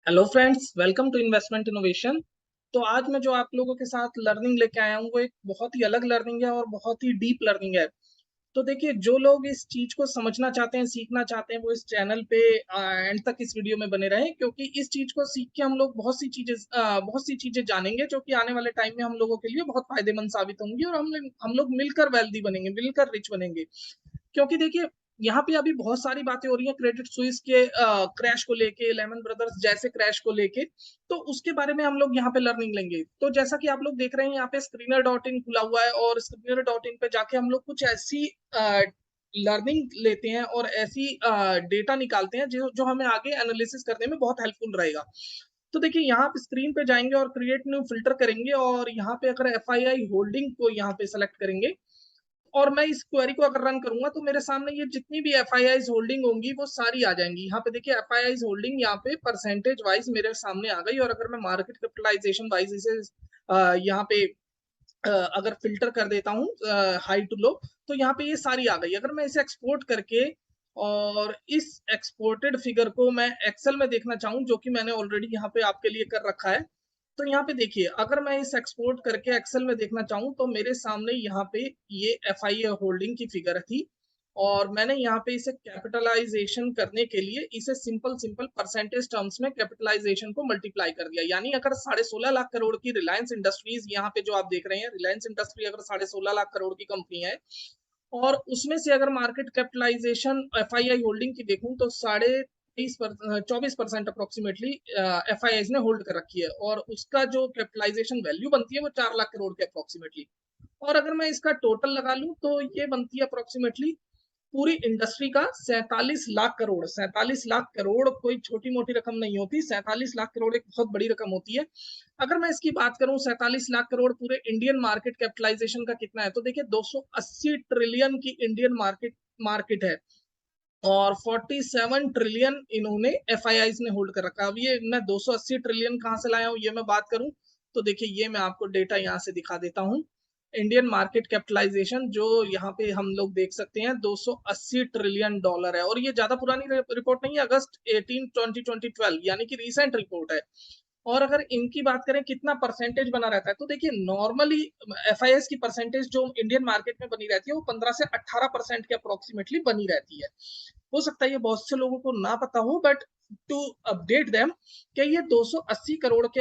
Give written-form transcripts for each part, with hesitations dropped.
Hello friends, welcome to investment innovation. तो आज मैं जो आप लोगों के साथ लर्निंग लेके आया हूँ वो एक बहुत ही अलग लर्निंग है और बहुत ही डीप लर्निंग है। तो देखिए, जो लोग इस चीज को समझना चाहते हैं, सीखना चाहते हैं, वो इस चैनल पे एंड तक इस वीडियो में बने रहें, क्योंकि इस चीज को सीख के हम लोग बहुत सी चीजें जानेंगे जो कि आने वाले टाइम में हम लोगों के लिए बहुत फायदेमंद साबित होंगी और हम लोग मिलकर वेल्दी बनेंगे, मिलकर रिच बनेंगे। क्योंकि देखिए, यहाँ पे अभी बहुत सारी बातें हो रही हैं क्रेडिट स्विस के क्रैश को लेके, लेमन ब्रदर्स जैसे क्रैश को लेके। तो उसके बारे में हम लोग यहाँ पे लर्निंग लेंगे। तो जैसा कि आप लोग देख रहे हैं, यहाँ पे स्क्रीनर डॉट इन खुला हुआ है और स्क्रीनर डॉट इन पे जाके हम लोग कुछ ऐसी लर्निंग लेते हैं और ऐसी डेटा निकालते हैं जो जो हमें आगे एनालिसिस करने में बहुत हेल्पफुल रहेगा। तो देखिए, यहाँ पे स्क्रीन पे जाएंगे और क्रिएट न्यू फिल्टर करेंगे और यहाँ पे अगर एफ आई आई होल्डिंग को यहाँ पे सेलेक्ट करेंगे और मैं इस क्वेरी को अगर रन करूंगा तो मेरे सामने ये जितनी भी एफ आई आई होल्डिंग होंगी वो सारी आ जाएंगी। यहाँ पे देखिए, एफ आई आई होल्डिंग यहाँ पे परसेंटेज वाइज मेरे सामने आ गई और अगर मैं मार्केट कैपिटलाइजेशन वाइज इसे यहाँ पे अगर फिल्टर कर देता हूँ हाई टू लो, तो यहाँ पे ये सारी आ गई। अगर मैं इसे एक्सपोर्ट करके और इस एक्सपोर्टेड फिगर को मैं एक्सेल में देखना चाहूँ, जो कि मैंने ऑलरेडी यहाँ पे आपके लिए कर रखा है, तो यहाँ पे देखिए, अगर मैं इस एक्सपोर्ट करके एक्सेल में देखना चाहूँ तो मेरे सामने यहाँ पे ये एफ आई ए होल्डिंग की फिगर थी और मैंने यहाँ पे इसे कैपिटलाइजेशन करने के लिए इसे सिंपल सिंपल परसेंटेज टर्म्स में कैपिटलाइजेशन को मल्टीप्लाई कर दिया। यानी अगर 16.5 लाख करोड़ की रिलायंस इंडस्ट्रीज, यहाँ पे जो आप देख रहे हैं रिलायंस इंडस्ट्री, अगर 16.5 लाख करोड़ की कंपनी है और उसमें से अगर market capitalisation F I I holding की देखूं तो 24% अप्रोक्सीमेटली एफ आई आई ने होल्ड कर रखी है और उसका जो कैपिटलाइजेशन वैल्यू बनती है वो 4 लाख करोड़ के अप्रोक्सीमेटली। और अगर मैं इसका टोटल लगा लूं तो ये बनती है अप्रोक्सीमेटली पूरी इंडस्ट्री का 47 लाख करोड़। 47 लाख करोड़ कोई छोटी मोटी रकम नहीं होती, 47 लाख करोड़ एक बहुत बड़ी रकम होती है। अगर मैं इसकी बात करूं 47 लाख करोड़ पूरे इंडियन मार्केट कैपिटलाइजेशन का कितना है, तो देखिए 280 ट्रिलियन की इंडियन मार्केट मार्केट है और 47 ट्रिलियन इन्होंने एफ आई आई ने होल्ड कर रखा है। अब ये मैं 280 ट्रिलियन कहां से लाया हूं ये मैं बात करूं तो देखिए, ये मैं आपको डेटा यहां से दिखा देता हूं। इंडियन मार्केट कैपिटलाइजेशन जो यहाँ पे हम लोग देख सकते हैं 280 ट्रिलियन डॉलर है और ये ज्यादा पुरानी रिपोर्ट नहीं है, अगस्त 18 2012 यानी कि रीसेंट रिपोर्ट है। और अगर इनकी बात करें कितना परसेंटेज बना रहता है, तो देखिए नॉर्मली एफ आई एस की परसेंटेज जो इंडियन मार्केट में बनी रहती है वो 15 से 18% के अप्रोक्सीमेटली बनी रहती है। हो सकता है ये बहुत से लोगों को ना पता हो, बट टू अपडेट देम कि ये 280 करोड़ के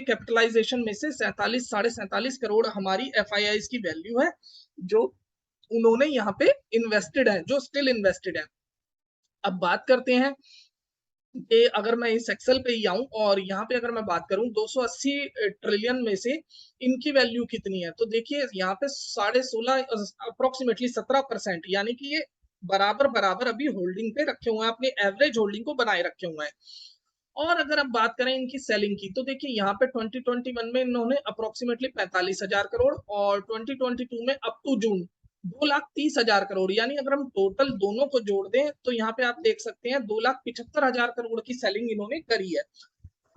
कैपिटलाइजेशन में से 47 47.5 करोड़ हमारी एफ आई आई की वैल्यू है जो उन्होंने यहाँ पे इन्वेस्टेड है, जो स्टिल इन्वेस्टेड है। अब बात करते हैं कि अगर मैं इस एक्सेल पे ही आऊं और यहाँ पे अगर मैं बात करूं 280 ट्रिलियन में से इनकी वैल्यू कितनी है, तो देखिए यहाँ पे 16.5 अप्रोक्सीमेटली 17%, यानी कि ये बराबर बराबर अभी होल्डिंग पे रखे हुए हैं, अपनी एवरेज होल्डिंग को बनाए रखे हुए हैं। और अगर आप बात करें इनकी सेलिंग की, तो देखिए यहाँ पे 2021 में इन्होंने अप्रोक्सीमेटली 45,000 करोड़ और 2022 में अप टू जून 2,30,000 करोड़, यानी अगर हम टोटल दोनों को जोड़ दें तो यहाँ पे आप देख सकते हैं 2,75,000 करोड़ की सेलिंग इन्होंने करी है।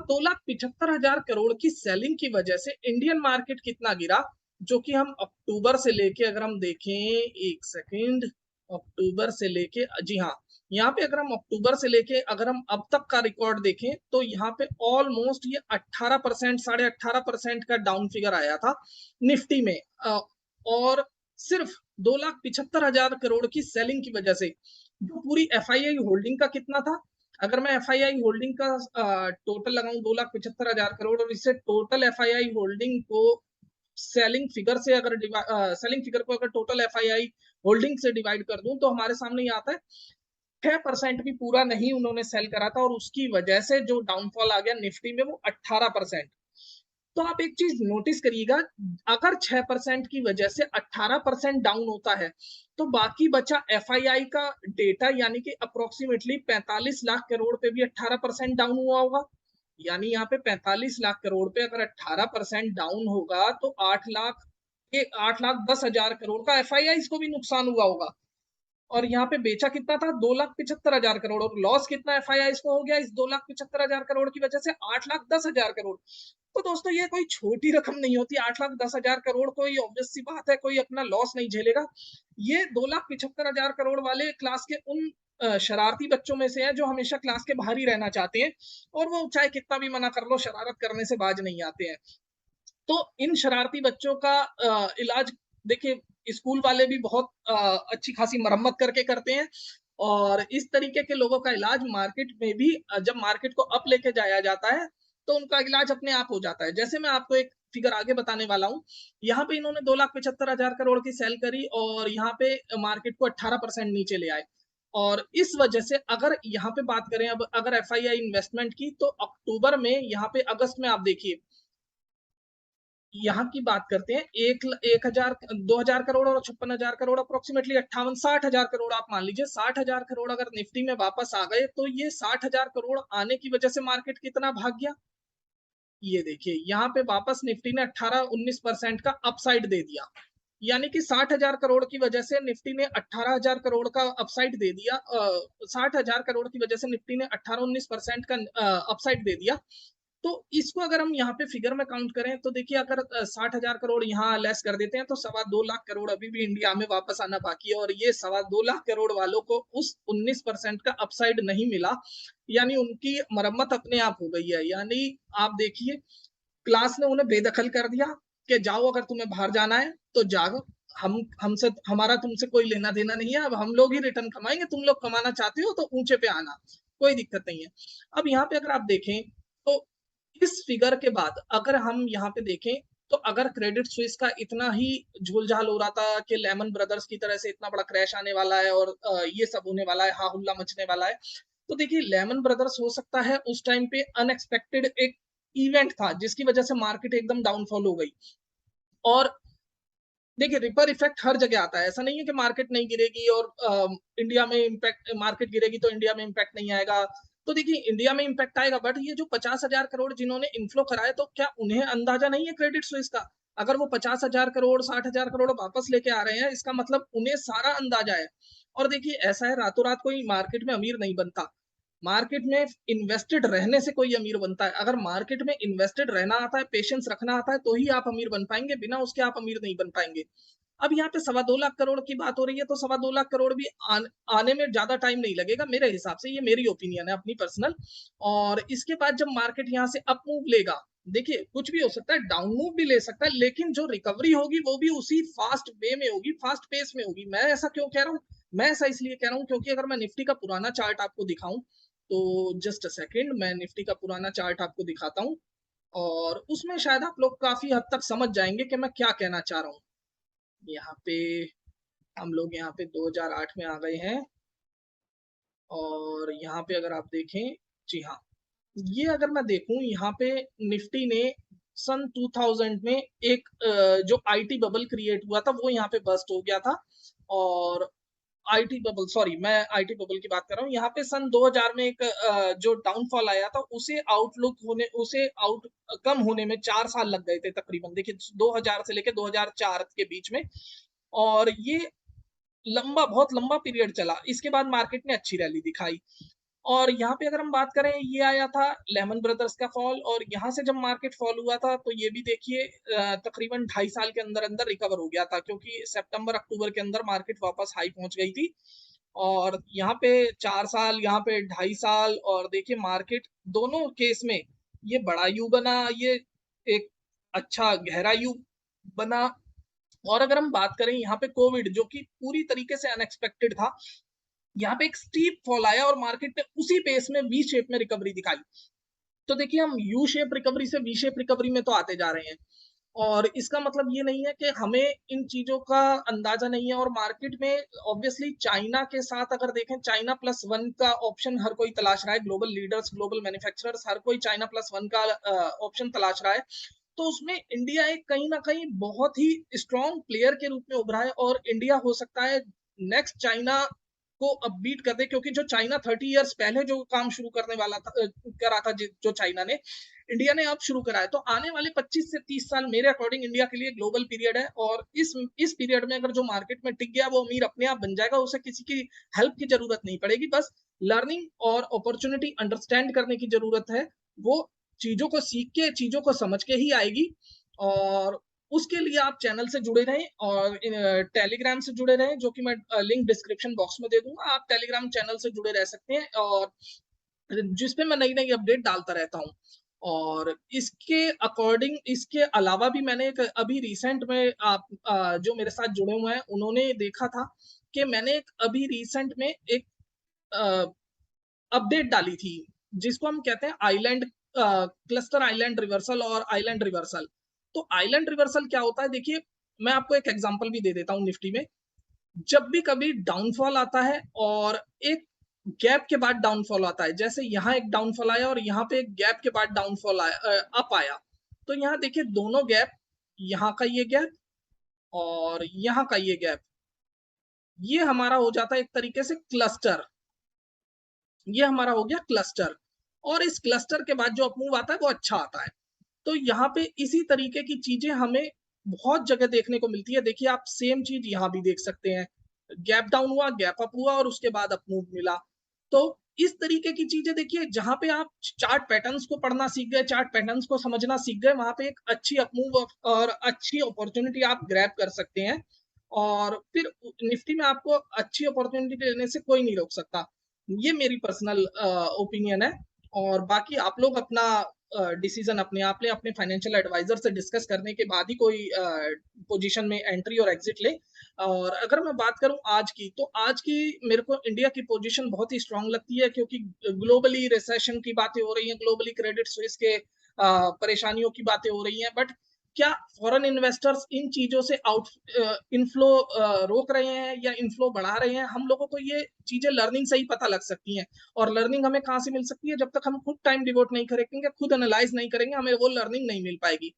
2,75,000 करोड़ की सेलिंग की वजह से इंडियन मार्केट कितना गिरा, जो कि हम अक्टूबर से लेके अगर हम देखें, एक सेकेंड, अक्टूबर से लेके, जी हाँ, यहाँ पे अगर हम अक्टूबर से लेके अगर हम अब तक का रिकॉर्ड देखें तो यहाँ पे ऑलमोस्ट ये 18%, 18.5% का डाउन फिगर आया था निफ्टी में। और सिर्फ 2,75,000 करोड़ की सेलिंग की वजह से जो पूरी एफ आई आई होल्डिंग का कितना था, अगर मैं एफ आई आई होल्डिंग का टोटल लगाऊं 2,75,000 करोड़ और इससे total F I I holding को सेलिंग फिगर से अगर सेलिंग फिगर को अगर total F I I holding से डिवाइड कर दूं तो हमारे सामने ये आता है 6% भी पूरा नहीं उन्होंने सेल करा था और उसकी वजह से जो डाउनफॉल आ गया निफ्टी में वो 18%। तो आप एक चीज नोटिस करिएगा, अगर 6% की वजह से 18% डाउन होता है तो बाकी बचा एफ आई आई का डेटा, यानी कि अप्रोक्सीमेटली 45 लाख करोड़ पे भी 18% डाउन हुआ होगा। यानी यहाँ पे 45 लाख करोड़ पे अगर 18% डाउन होगा तो 8,10,000 करोड़ का एफ आई आई को भी नुकसान हुआ होगा। और यहाँ पे बेचा कितना था, 2,75,000 करोड़, और लॉस कितना एफ आई आई को हो गया इस 2,75,000 करोड़ की वजह से, 8,10,000 करोड़। तो दोस्तों ये कोई छोटी रकम नहीं होती, 8,10,000 करोड़, कोई ऑब्वियस सी बात है कोई अपना लॉस नहीं झेलेगा। ये 2,75,000 करोड़ वाले क्लास के उन शरारती बच्चों में से हैं जो हमेशा क्लास के बाहर ही रहना चाहते हैं और वो चाहे कितना भी मना कर लो, शरारत करने से बाज नहीं आते हैं। तो इन शरारती बच्चों का इलाज देखिए स्कूल वाले भी बहुत अच्छी खासी मरम्मत करके करते हैं और इस तरीके के लोगों का इलाज मार्केट में भी जब मार्केट को अप लेके जाया जाता है तो उनका इलाज अपने आप हो जाता है। जैसे मैं आपको एक फिगर आगे बताने वाला हूँ, यहाँ पे इन्होंने 2,75,000 करोड़ की सेल करी और यहाँ पे मार्केट को 18% नीचे ले आए और इस वजह से अगर यहाँ पे बात करें अब अगर एफआईआई इन्वेस्टमेंट की तो अक्टूबर में यहाँ पे अगस्त में आप देखिए यहाँ की बात करते हैं 1,000 2,000 करोड़ और 56,000 करोड़ अप्रोक्सीमेटली 58-60,000 करोड़ आप मान लीजिए 60,000 करोड़ अगर निफ्टी में वापस आ गए तो ये 60,000 करोड़ आने की वजह से मार्केट कितना भाग गया ये देखिए यहाँ पे वापस निफ्टी ने 18-19% का अपसाइड दे दिया यानी कि 60,000 करोड़ की वजह से निफ्टी ने 18,000 करोड़ का अपसाइड दे दिया 60,000 करोड़ की वजह से निफ्टी ने 18-19% का अपसाइड दे दिया। तो इसको अगर हम यहाँ पे फिगर में काउंट करें तो देखिए अगर 60,000 करोड़ यहाँ लेस कर देते हैं तो 2.25 लाख करोड़ अभी भी इंडिया में वापस आना बाकी है और ये 2.25 लाख करोड़ वालों को उस 19% का अपसाइड नहीं मिला यानी उनकी मरम्मत अपने आप हो गई है। यानी आप देखिए क्लास ने उन्हें बेदखल कर दिया कि जाओ अगर तुम्हें बाहर जाना है तो जाओ, हमसे हमारा तुमसे कोई लेना देना नहीं है, अब हम लोग ही रिटर्न कमाएंगे, तुम लोग कमाना चाहते हो तो ऊंचे पे आना, कोई दिक्कत नहीं है। अब यहाँ पे अगर आप देखें तो इस फिगर के बाद अगर हम यहाँ पे देखें तो अगर क्रेडिट स्विस का इतना ही झोलझाल हो रहा था कि लेमन ब्रदर्स की तरह से इतना बड़ा क्रैश आने वाला है और ये सब होने वाला है, हाहुल्ला मचने वाला है, तो देखिए लेमन ब्रदर्स हो सकता है उस टाइम पे अनएक्सपेक्टेड एक इवेंट था जिसकी वजह से मार्केट एकदम डाउनफॉल हो गई। और देखिए रिपर इफेक्ट हर जगह आता है, ऐसा नहीं है कि मार्केट नहीं गिरेगी और इंडिया में इम्पैक्ट, मार्केट गिरेगी तो इंडिया में इम्पैक्ट नहीं आएगा। तो देखिए इंडिया में इम्पैक्ट आएगा बट ये जो 50,000 करोड़ जिन्होंने इन्फ्लो कराए तो क्या उन्हें अंदाजा नहीं है क्रेडिट स्विस का? अगर वो 50,000 करोड़ 60,000 करोड़ वापस लेके आ रहे हैं इसका मतलब उन्हें सारा अंदाजा है। और देखिए ऐसा है रातों रात कोई मार्केट में अमीर नहीं बनता, मार्केट में इन्वेस्टेड रहने से कोई अमीर बनता है। अगर मार्केट में इन्वेस्टेड रहना आता है, पेशेंस रखना आता है तो ही आप अमीर बन पाएंगे, बिना उसके आप अमीर नहीं बन पाएंगे। अब यहाँ पे 2.25 लाख करोड़ की बात हो रही है तो 2.25 लाख करोड़ भी आने में ज्यादा टाइम नहीं लगेगा मेरे हिसाब से, ये मेरी ओपिनियन है अपनी पर्सनल। और इसके बाद जब मार्केट यहाँ से अप मूव लेगा, देखिए कुछ भी हो सकता है, डाउन मूव भी ले सकता है, लेकिन जो रिकवरी होगी वो भी उसी फास्ट वे में होगी, फास्ट पेस में होगी। मैं ऐसा क्यों कह रहा हूँ, मैं ऐसा इसलिए कह रहा हूँ क्योंकि अगर मैं निफ्टी का पुराना चार्ट आपको दिखाऊं तो जस्ट अ सेकेंड, मैं निफ्टी का पुराना चार्ट आपको दिखाता हूँ और उसमें शायद आप लोग काफी हद तक समझ जाएंगे कि मैं क्या कहना चाह रहा हूँ। यहाँ पे हम लोग यहाँ पे 2008 में आ गए हैं और यहाँ पे अगर आप देखें, जी हाँ, ये अगर मैं देखूं यहाँ पे निफ्टी ने सन 2000 में एक जो आईटी बबल क्रिएट हुआ था वो यहाँ पे बस्ट हो गया था और आईटी बबल, सॉरी मैं आईटी बबल की बात कर रहा हूँ, यहाँ पे सन 2000 में एक जो डाउनफॉल आया था उसे आउटलुक होने, उसे आउट कम होने में 4 साल लग गए थे तकरीबन, देखिए 2000 से लेके 2004 के बीच में। और ये लंबा, बहुत लंबा पीरियड चला, इसके बाद मार्केट ने अच्छी रैली दिखाई। और यहाँ पे अगर हम बात करें, ये आया था लेमन ब्रदर्स का फॉल और यहाँ से जब मार्केट फॉल हुआ था तो ये भी देखिए तकरीबन 2.5 साल के अंदर अंदर रिकवर हो गया था क्योंकि सितंबर अक्टूबर के अंदर मार्केट वापस हाई पहुंच गई थी। और यहाँ पे 4 साल, यहाँ पे 2.5 साल, और देखिए मार्केट दोनों केस में ये बड़ा यू बना, ये एक अच्छा गहरा यू बना। और अगर हम बात करें यहाँ पे कोविड जो कि पूरी तरीके से अनएक्सपेक्टेड था, यहाँ पे एक स्टीप फॉल आया और मार्केट ने उसी पेस में वी शेप में रिकवरी दिखाई। तो देखिए हम यू शेप रिकवरी से वी शेप रिकवरी में तो आते जा रहे हैं और इसका मतलब ये नहीं है कि हमें इन चीजों का अंदाजा नहीं है। और मार्केट में ऑब्वियसली चाइना के साथ अगर देखें, चाइना प्लस वन का ऑप्शन हर कोई तलाश रहा है, ग्लोबल लीडर्स, ग्लोबल मैन्युफैक्चरर्स, हर कोई चाइना प्लस वन का ऑप्शन तलाश रहा है। तो उसमें इंडिया एक कहीं ना कहीं बहुत ही स्ट्रॉन्ग प्लेयर के रूप में उभरा है और इंडिया हो सकता है नेक्स्ट चाइना को अब बीट कर दे, क्योंकि जो चाइना 30 इयर्स पहले जो काम शुरू करने वाला था, करा था जो चाइना ने, इंडिया ने अब शुरू करा है। तो आने वाले 25 से 30 साल मेरे अकॉर्डिंग इंडिया के लिए ग्लोबल पीरियड है और इस पीरियड में अगर जो मार्केट में टिक गया वो अमीर अपने आप बन जाएगा, उसे किसी की हेल्प की जरूरत नहीं पड़ेगी, बस लर्निंग और अपॉर्चुनिटी अंडरस्टैंड करने की जरूरत है। वो चीजों को सीख के, चीजों को समझ के ही आएगी। और उसके लिए आप चैनल से जुड़े रहें और टेलीग्राम से जुड़े रहें, जो कि मैं लिंक डिस्क्रिप्शन बॉक्स में दे दूंगा। आप टेलीग्राम चैनल से जुड़े रह सकते हैं और जिसपे मैं नई नई अपडेट डालता रहता हूँ। और इसके अकॉर्डिंग, इसके अलावा भी मैंने एक अभी रिसेंट में आप जो मेरे साथ जुड़े हुए हैं उन्होंने देखा था कि मैंने एक अभी रिसेंट में एक अपडेट डाली थी जिसको हम कहते हैं आइलैंड क्लस्टर आइलैंड रिवर्सल और आइलैंड रिवर्सल। तो आइलैंड रिवर्सल क्या होता है, देखिए मैं आपको एक एग्जांपल भी दे देता हूँ निफ्टी में। जब भी कभी डाउनफॉल आता है और एक गैप के बाद डाउनफॉल आता है, जैसे यहाँ एक डाउनफॉल आया और यहाँ पे एक गैप के बाद डाउनफॉल आया, अप आया, तो यहाँ देखिए दोनों गैप, यहाँ का ये गैप और यहाँ का ये गैप, ये हमारा हो जाता है एक तरीके से क्लस्टर। ये हमारा हो गया क्लस्टर, और इस क्लस्टर के बाद जो अपमूव आता है वो अच्छा आता है। तो यहाँ पे इसी तरीके की चीजें हमें बहुत जगह देखने को मिलती है। देखिए आप सेम चीज यहाँ भी देख सकते हैं, गैप डाउन हुआ, गैप अप हुआ और उसके बाद अपमूव मिला। तो इस तरीके की चीजें देखिए, जहां पे आप चार्ट पैटर्न्स को पढ़ना सीख गए, चार्ट पैटर्न्स को समझना सीख गए, वहां पे एक अच्छी अपमूव और अच्छी अपॉर्चुनिटी आप ग्रैब कर सकते हैं। और फिर निफ्टी में आपको अच्छी अपॉर्चुनिटी लेने से कोई नहीं रोक सकता। ये मेरी पर्सनल ओपिनियन है। और बाकी आप लोग अपना डिसीजन अपने आप ले, अपने फाइनेंशियल एडवाइजर से डिस्कस करने के बाद ही कोई पोजीशन में एंट्री और एग्जिट ले। और अगर मैं बात करूं आज की, तो आज की मेरे को इंडिया की पोजीशन बहुत ही स्ट्रांग लगती है, क्योंकि ग्लोबली रिसेशन की बातें हो रही हैं, ग्लोबली क्रेडिट स्विस के परेशानियों की बातें हो रही हैं, बट क्या फॉरेन इन्वेस्टर्स इन चीजों से आउट इनफ्लो रोक रहे हैं या इनफ्लो बढ़ा रहे हैं? हम लोगों को ये चीजें लर्निंग से ही पता लग सकती हैं। और लर्निंग हमें कहाँ से मिल सकती है? जब तक हम खुद टाइम डिवोट नहीं करेंगे, खुद एनालाइज नहीं करेंगे, हमें वो लर्निंग नहीं मिल पाएगी।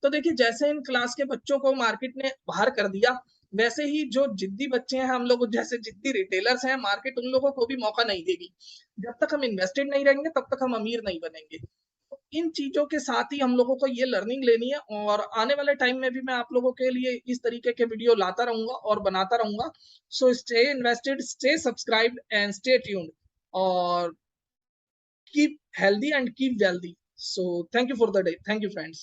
तो देखिए, जैसे इन क्लास के बच्चों को मार्केट ने बाहर कर दिया, वैसे ही जो जिद्दी बच्चे हैं, हम लोग जैसे जिद्दी रिटेलर्स हैं, मार्केट उन लोगों को भी मौका नहीं देगी। जब तक हम इन्वेस्टेड नहीं रहेंगे तब तक हम अमीर नहीं बनेंगे। इन चीजों के साथ ही हम लोगों को ये लर्निंग लेनी है, और आने वाले टाइम में भी मैं आप लोगों के लिए इस तरीके के वीडियो लाता रहूंगा और बनाता रहूंगा। So stay invested, stay subscribed and stay tuned, और keep healthy and keep wealthy. So thank you for the day. Thank you, friends.